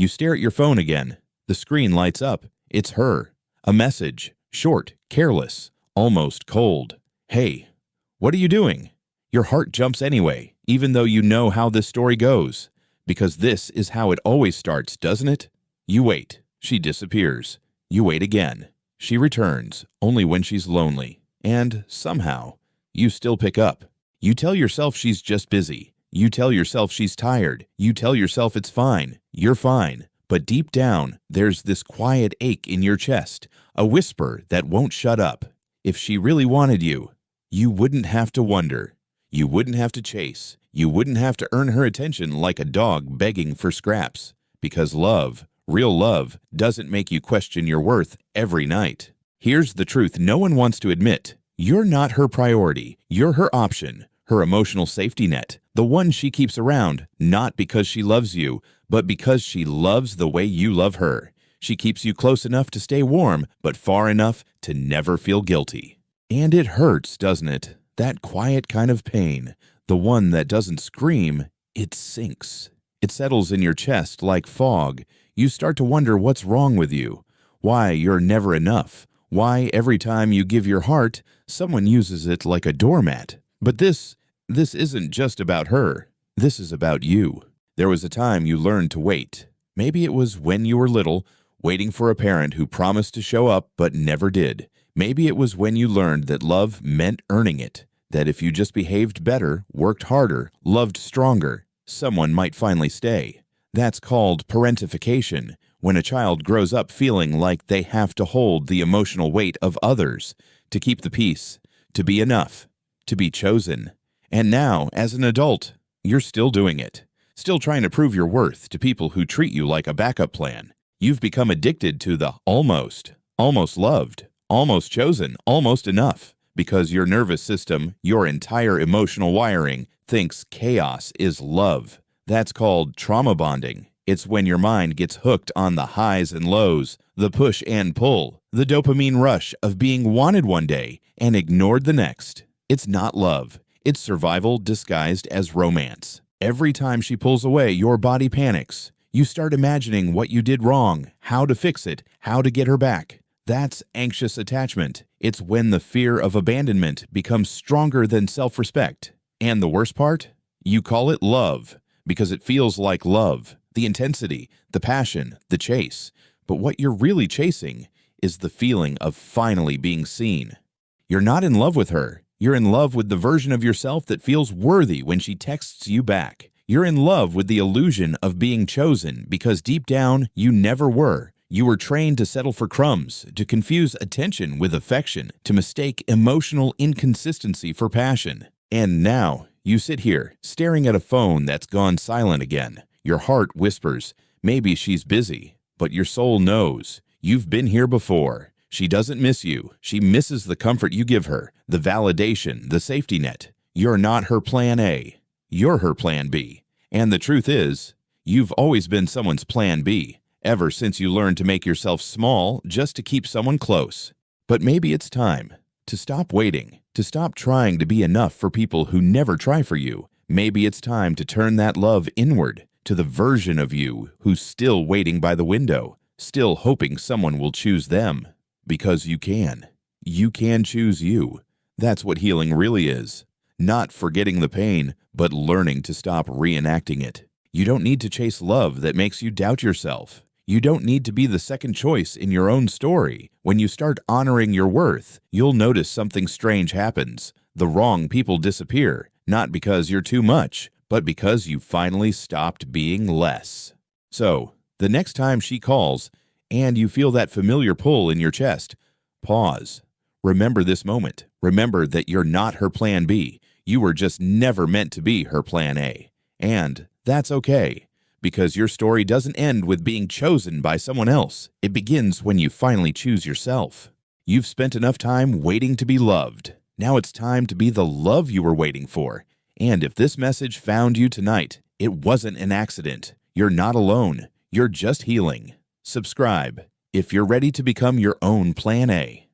You stare at your phone again. The screen lights up. It's her. A message. Short, careless, almost cold. Hey, what are you doing? Your heart jumps anyway, even though you know how this story goes. Because this is how it always starts, doesn't it? You wait. She disappears. You wait again. She returns, only when she's lonely. And, somehow, you still pick up. You tell yourself she's just busy. You tell yourself she's tired. You tell yourself it's fine. You're fine. But deep down, there's this quiet ache in your chest, a whisper that won't shut up. If she really wanted you, you wouldn't have to wonder. You wouldn't have to chase. You wouldn't have to earn her attention like a dog begging for scraps. Because love, real love, doesn't make you question your worth every night. Here's the truth no one wants to admit. You're not her priority. You're her option, her emotional safety net, the one she keeps around, not because she loves you, but because she loves the way you love her. She keeps you close enough to stay warm, but far enough to never feel guilty. And it hurts, doesn't it? That quiet kind of pain, the one that doesn't scream, it sinks. It settles in your chest like fog. You start to wonder what's wrong with you, why you're never enough, why every time you give your heart, someone uses it like a doormat. But this isn't just about her. This is about you. There was a time you learned to wait. Maybe it was when you were little, waiting for a parent who promised to show up but never did. Maybe it was when you learned that love meant earning it, that if you just behaved better, worked harder, loved stronger, someone might finally stay. That's called parentification, when a child grows up feeling like they have to hold the emotional weight of others, to keep the peace, to be enough, to be chosen. And now, as an adult, you're still doing it, still trying to prove your worth to people who treat you like a backup plan. You've become addicted to the almost loved, almost chosen, almost enough, because your nervous system, your entire emotional wiring, thinks chaos is love. That's called trauma bonding. It's when your mind gets hooked on the highs and lows, the push and pull, the dopamine rush of being wanted one day and ignored the next. It's not love. It's survival disguised as romance. Every time she pulls away, your body panics. You start imagining what you did wrong, how to fix it, how to get her back. That's anxious attachment. It's when the fear of abandonment becomes stronger than self-respect. And the worst part? You call it love because it feels like love, the intensity, the passion, the chase. But what you're really chasing is the feeling of finally being seen. You're not in love with her. You're in love with the version of yourself that feels worthy when she texts you back. You're in love with the illusion of being chosen because deep down, you never were. You were trained to settle for crumbs, to confuse attention with affection, to mistake emotional inconsistency for passion. And now, you sit here, staring at a phone that's gone silent again. Your heart whispers, maybe she's busy, but your soul knows. You've been here before. She doesn't miss you. She misses the comfort you give her, the validation, the safety net. You're not her plan A. You're her plan B. And the truth is, you've always been someone's plan B, ever since you learned to make yourself small just to keep someone close. But maybe it's time to stop waiting, to stop trying to be enough for people who never try for you. Maybe it's time to turn that love inward, to the version of you who's still waiting by the window, still hoping someone will choose them. Because you can. You can choose you. That's what healing really is. Not forgetting the pain, but learning to stop reenacting it. You don't need to chase love that makes you doubt yourself. You don't need to be the second choice in your own story. When you start honoring your worth, you'll notice something strange happens. The wrong people disappear, not because you're too much, but because you finally stopped being less. So, the next time she calls, and you feel that familiar pull in your chest, pause. Remember this moment. Remember that you're not her plan B. You were just never meant to be her plan A. And that's okay, because your story doesn't end with being chosen by someone else. It begins when you finally choose yourself. You've spent enough time waiting to be loved. Now it's time to be the love you were waiting for. And if this message found you tonight, it wasn't an accident. You're not alone. You're just healing. Subscribe if you're ready to become your own plan A.